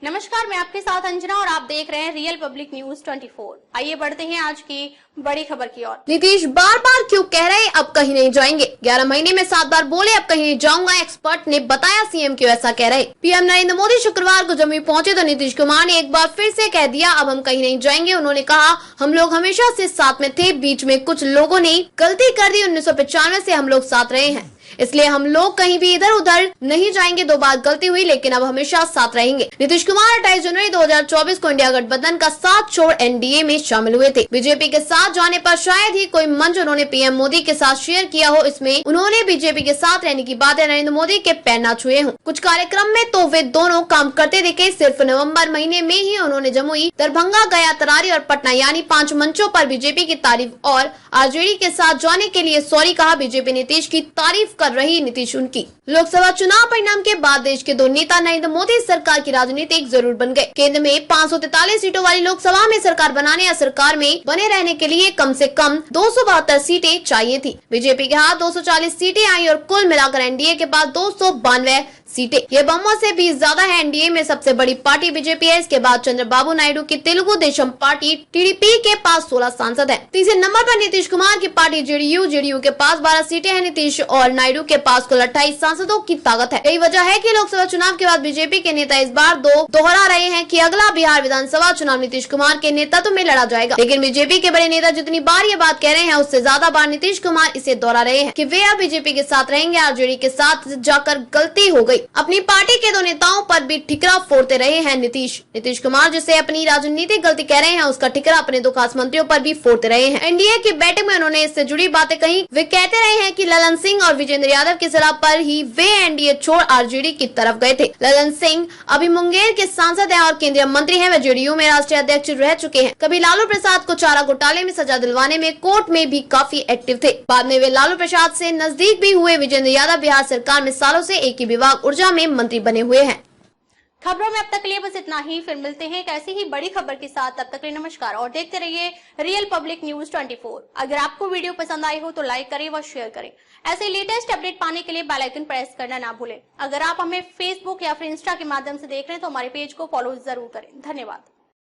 नमस्कार, मैं आपके साथ अंजना और आप देख रहे हैं रियल पब्लिक न्यूज 24। आइए बढ़ते हैं आज की बड़ी खबर की ओर। नीतीश बार बार क्यों कह रहे अब कहीं नहीं जाएंगे? 11 महीने में 7 बार बोले अब कहीं नहीं जाऊंगा। एक्सपर्ट ने बताया सीएम क्यों ऐसा कह रहे। पीएम नरेंद्र मोदी शुक्रवार को जम्मू पहुंचे तो नीतीश कुमार ने एक बार फिर से कह दिया अब हम कहीं नहीं जाएंगे। उन्होंने कहा हम लोग हमेशा से साथ में थे, बीच में कुछ लोगों ने गलती कर दी। 1995 से हम लोग साथ रहे हैं, इसलिए हम लोग कहीं भी इधर उधर नहीं जाएंगे। 2 बार गलती हुई लेकिन अब हमेशा साथ रहेंगे। नीतीश कुमार 28 जनवरी 2024 को इंडिया गठबंधन का साथ छोड़ एनडीए में शामिल हुए थे। बीजेपी के साथ जाने पर शायद ही कोई मंच उन्होंने पीएम मोदी के साथ शेयर किया हो। इसमें उन्होंने बीजेपी के साथ रहने की बातें नरेंद्र मोदी के पैर न छुए हों। कुछ कार्यक्रम में तो वे दोनों काम करते दिखे। सिर्फ नवम्बर महीने में ही उन्होंने जमुई, दरभंगा, गया, तरारी और पटना यानी 5 मंचों पर बीजेपी की तारीफ और आरजेडी के साथ जाने के लिए सॉरी कहा। बीजेपी नीतीश की तारीफ कर रही, नीतीश उनकी। लोकसभा चुनाव परिणाम के बाद देश के 2 नेता नरेंद्र मोदी सरकार की राजनीतिक जरूर बन गए। केंद्र में 543 सीटों वाली लोकसभा में सरकार बनाने या सरकार में बने रहने के लिए कम से कम 272 सीटें चाहिए थी। बीजेपी के हाथ 240 सीटें आई और कुल मिलाकर एनडीए के पास 292 सीटें। ये बहुमत से भी ज्यादा है। एनडीए में सबसे बड़ी पार्टी बीजेपी है। इसके बाद चंद्रबाबू नायडू की तेलुगु देशम पार्टी टीडीपी के पास 16 सांसद हैं। तीसरे नंबर पर नीतीश कुमार की पार्टी जेडीयू के पास 12 सीटें हैं। नीतीश और नायडू के पास कुल 28 सांसदों की ताकत है। यही वजह है कि लोकसभा चुनाव के बाद बीजेपी के नेता इस बार दोहरा रहे हैं कि अगला बिहार विधानसभा चुनाव नीतीश कुमार के नेतृत्व में लड़ा जाएगा। लेकिन बीजेपी के बड़े नेता जितनी बार ये बात कह रहे हैं उससे ज्यादा बार नीतीश कुमार इसे दोहरा रहे हैं कि वे अब बीजेपी के साथ रहेंगे। आरजेडी के साथ जाकर गलती हो गयी। अपनी पार्टी के 2 नेताओं पर भी ठिकरा फोड़ते रहे हैं नीतीश कुमार, जिसे अपनी राजनीतिक गलती कह रहे हैं उसका ठिकरा अपने 2 खास मंत्रियों पर भी फोड़ते रहे हैं। एनडीए की बैठक में उन्होंने इससे जुड़ी बातें कही। वे कहते रहे हैं कि ललन सिंह और विजेंद्र यादव की सलाह पर ही वे एनडीए छोड़ आरजेडी की तरफ गए थे। ललन सिंह अभी मुंगेर के सांसद हैं और केंद्रीय मंत्री हैं। वे जेडीयू में राष्ट्रीय अध्यक्ष रह चुके हैं। कभी लालू प्रसाद को चारा घोटाले में सजा दिलवाने में कोर्ट में भी काफी एक्टिव थे। बाद में वे लालू प्रसाद से नजदीक भी हुए। विजेंद्र यादव बिहार सरकार में सालों से एक ही विभाग ऊर्जा में मंत्री बने हुए हैं। खबरों में अब तक के लिए बस इतना ही। फिर मिलते हैं एक ऐसी ही बड़ी खबर के साथ। तब तक के लिए नमस्कार और देखते रहिए रियल पब्लिक न्यूज 24। अगर आपको वीडियो पसंद आई हो तो लाइक करें व शेयर करें। ऐसे लेटेस्ट अपडेट पाने के लिए बेल आइकन प्रेस करना ना भूलें। अगर आप हमें फेसबुक या फिर इंस्टा के माध्यम से देख रहे हैं तो हमारे पेज को फॉलो जरूर करें। धन्यवाद।